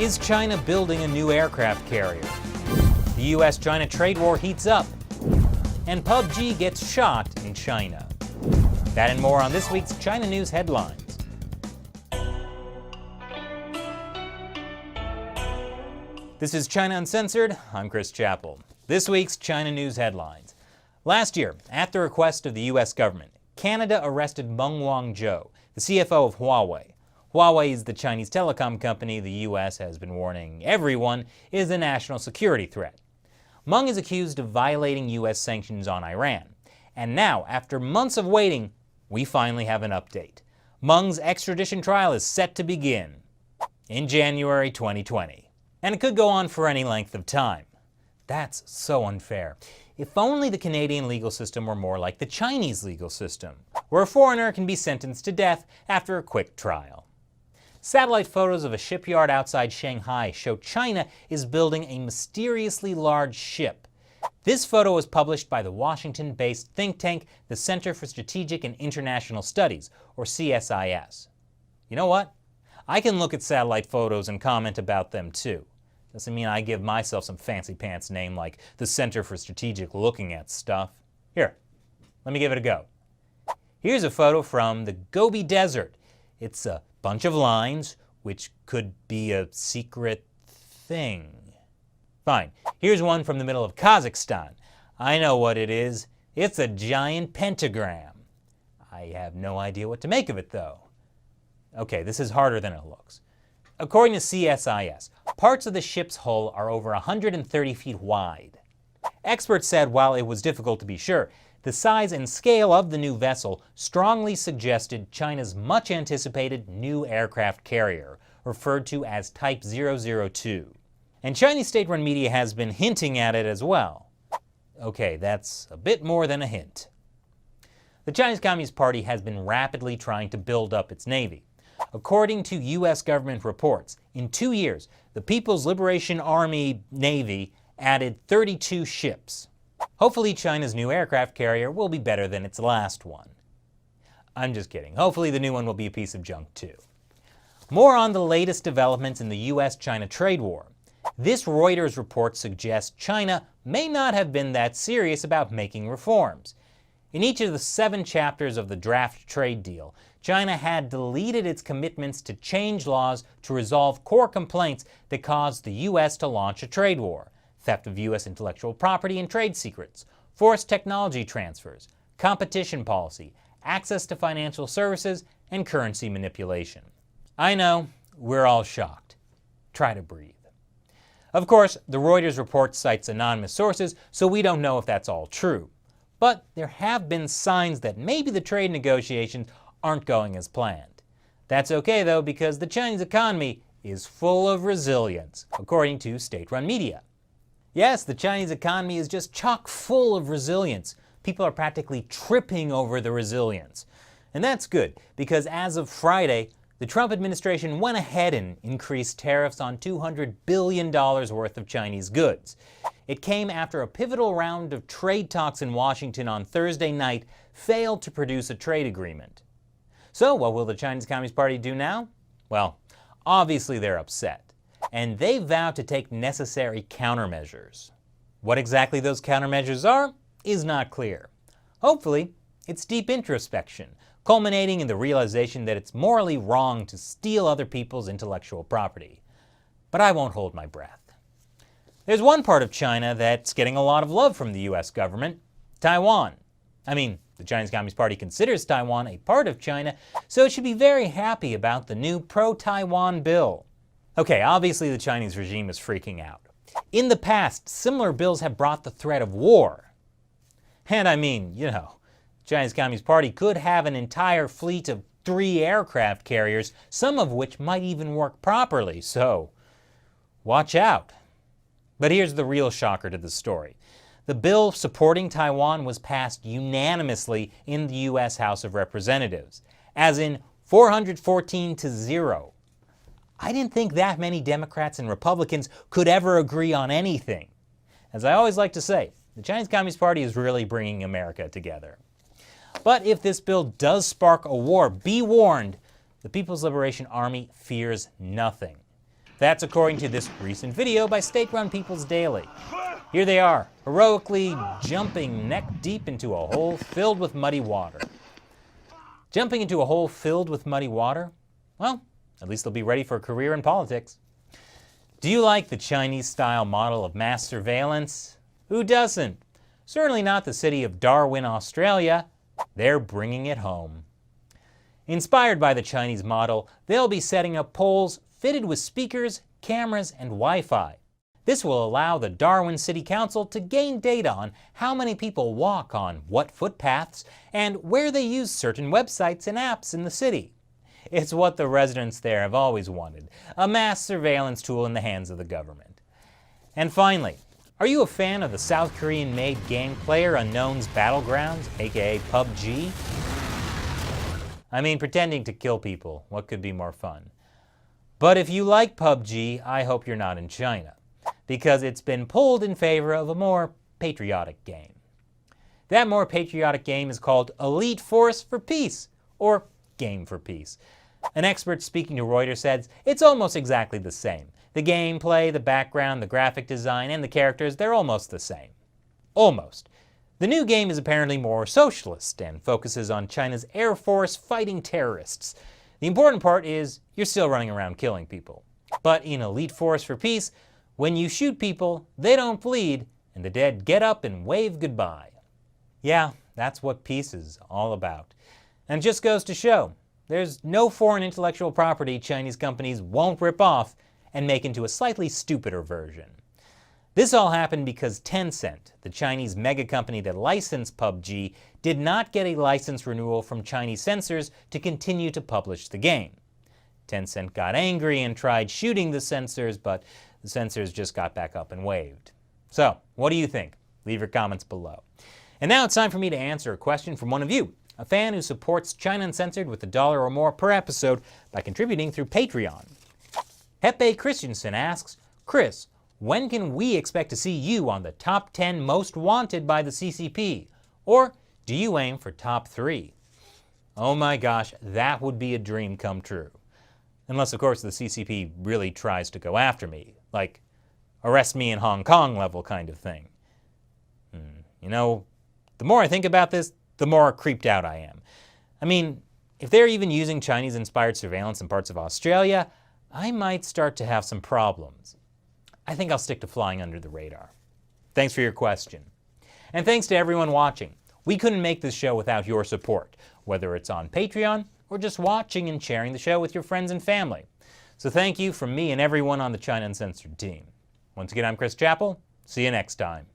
Is China building a new aircraft carrier? The U.S.-China trade war heats up. And PUBG gets shot in China. That and more on this week's China News Headlines. This is China Uncensored. I'm Chris Chappell. This week's China News Headlines. Last year, at the request of the U.S. government, Canada arrested Meng Wanzhou, the CFO of Huawei. Huawei is the Chinese telecom company the U.S. has been warning everyone is a national security threat. Meng is accused of violating U.S. sanctions on Iran. And now, after months of waiting, we finally have an update. Meng's extradition trial is set to begin in January 2020. And it could go on for any length of time. That's so unfair. If only the Canadian legal system were more like the Chinese legal system, where a foreigner can be sentenced to death after a quick trial. Satellite photos of a shipyard outside Shanghai show China is building a mysteriously large ship. This photo was published by the Washington-based think tank, the Center for Strategic and International Studies, or CSIS. You know what? I can look at satellite photos and comment about them too. Doesn't mean I give myself some fancy pants name like the Center for Strategic Looking at Stuff. Here, let me give it a go. Here's a photo from the Gobi Desert. It's a bunch of lines, which could be a secret thing. Fine, here's one from the middle of Kazakhstan. I know what it is. It's a giant pentagram. I have no idea what to make of it, though. Okay, this is harder than it looks. According to CSIS, parts of the ship's hull are over 130 feet wide. Experts said while it was difficult to be sure, the size and scale of the new vessel strongly suggested China's much-anticipated new aircraft carrier, referred to as Type 002. And Chinese state-run media has been hinting at it as well. Okay, that's a bit more than a hint. The Chinese Communist Party has been rapidly trying to build up its navy. According to U.S. government reports, in 2 years, the People's Liberation Army Navy added 32 ships. Hopefully China's new aircraft carrier will be better than its last one. I'm just kidding. Hopefully the new one will be a piece of junk too. More on the latest developments in the U.S.-China trade war. This Reuters report suggests China may not have been that serious about making reforms. In each of the 7 chapters of the draft trade deal, China had deleted its commitments to change laws to resolve core complaints that caused the U.S. to launch a trade war: theft of U.S. intellectual property and trade secrets, forced technology transfers, competition policy, access to financial services, and currency manipulation. I know, we're all shocked. Try to breathe. Of course, the Reuters report cites anonymous sources, so we don't know if that's all true. But there have been signs that maybe the trade negotiations aren't going as planned. That's okay though, because the Chinese economy is full of resilience, according to state-run media. Yes, the Chinese economy is just chock full of resilience. People are practically tripping over the resilience. And that's good, because as of Friday, the Trump administration went ahead and increased tariffs on $200 billion worth of Chinese goods. It came after a pivotal round of trade talks in Washington on Thursday night failed to produce a trade agreement. So what will the Chinese Communist Party do now? Well, obviously they're upset. And they vow to take necessary countermeasures. What exactly those countermeasures are is not clear. Hopefully, it's deep introspection, culminating in the realization that it's morally wrong to steal other people's intellectual property. But I won't hold my breath. There's one part of China that's getting a lot of love from the U.S. government: Taiwan. I mean, the Chinese Communist Party considers Taiwan a part of China, so it should be very happy about the new pro-Taiwan bill. Okay, obviously the Chinese regime is freaking out. In the past, similar bills have brought the threat of war. And I mean, you know, the Chinese Communist Party could have an entire fleet of 3 aircraft carriers, some of which might even work properly, so watch out. But here's the real shocker to the story. The bill supporting Taiwan was passed unanimously in the U.S. House of Representatives, as in 414 to 0. I didn't think that many Democrats and Republicans could ever agree on anything. As I always like to say, the Chinese Communist Party is really bringing America together. But if this bill does spark a war, be warned, the People's Liberation Army fears nothing. That's according to this recent video by state-run People's Daily. Here they are, heroically jumping neck-deep into a hole filled with muddy water. Jumping into a hole filled with muddy water? Well, at least they'll be ready for a career in politics. Do you like the Chinese-style model of mass surveillance? Who doesn't? Certainly not the city of Darwin, Australia. They're bringing it home. Inspired by the Chinese model, they'll be setting up poles fitted with speakers, cameras, and Wi-Fi. This will allow the Darwin City Council to gain data on how many people walk on what footpaths and where they use certain websites and apps in the city. It's what the residents there have always wanted, a mass surveillance tool in the hands of the government. And finally, are you a fan of the South Korean-made game PlayerUnknown's Battlegrounds, aka PUBG? I mean, pretending to kill people, what could be more fun? But if you like PUBG, I hope you're not in China, because it's been pulled in favor of a more patriotic game. That more patriotic game is called Elite Force for Peace, or Game for Peace. An expert speaking to Reuters says it's almost exactly the same. The gameplay, the background, the graphic design, and the characters, they're almost the same. Almost. The new game is apparently more socialist and focuses on China's Air Force fighting terrorists. The important part is you're still running around killing people. But in Elite Force for Peace, when you shoot people, they don't bleed, and the dead get up and wave goodbye. Yeah, that's what peace is all about. And it just goes to show, there's no foreign intellectual property Chinese companies won't rip off and make into a slightly stupider version. This all happened because Tencent, the Chinese mega company that licensed PUBG, did not get a license renewal from Chinese censors to continue to publish the game. Tencent got angry and tried shooting the censors, but the censors just got back up and waved. So, what do you think? Leave your comments below. And now it's time for me to answer a question from one of you, a fan who supports China Uncensored with $1 or more per episode by contributing through Patreon. Hepe Christensen asks, Chris, when can we expect to see you on the top 10 most wanted by the CCP? Or do you aim for top 3? Oh my gosh, that would be a dream come true. Unless, of course, the CCP really tries to go after me, like arrest me in Hong Kong level kind of thing. You know, the more I think about this, the more creeped out I am. I mean, if they're even using Chinese-inspired surveillance in parts of Australia, I might start to have some problems. I think I'll stick to flying under the radar. Thanks for your question. And thanks to everyone watching. We couldn't make this show without your support, whether it's on Patreon or just watching and sharing the show with your friends and family. So thank you from me and everyone on the China Uncensored team. Once again, I'm Chris Chappell. See you next time.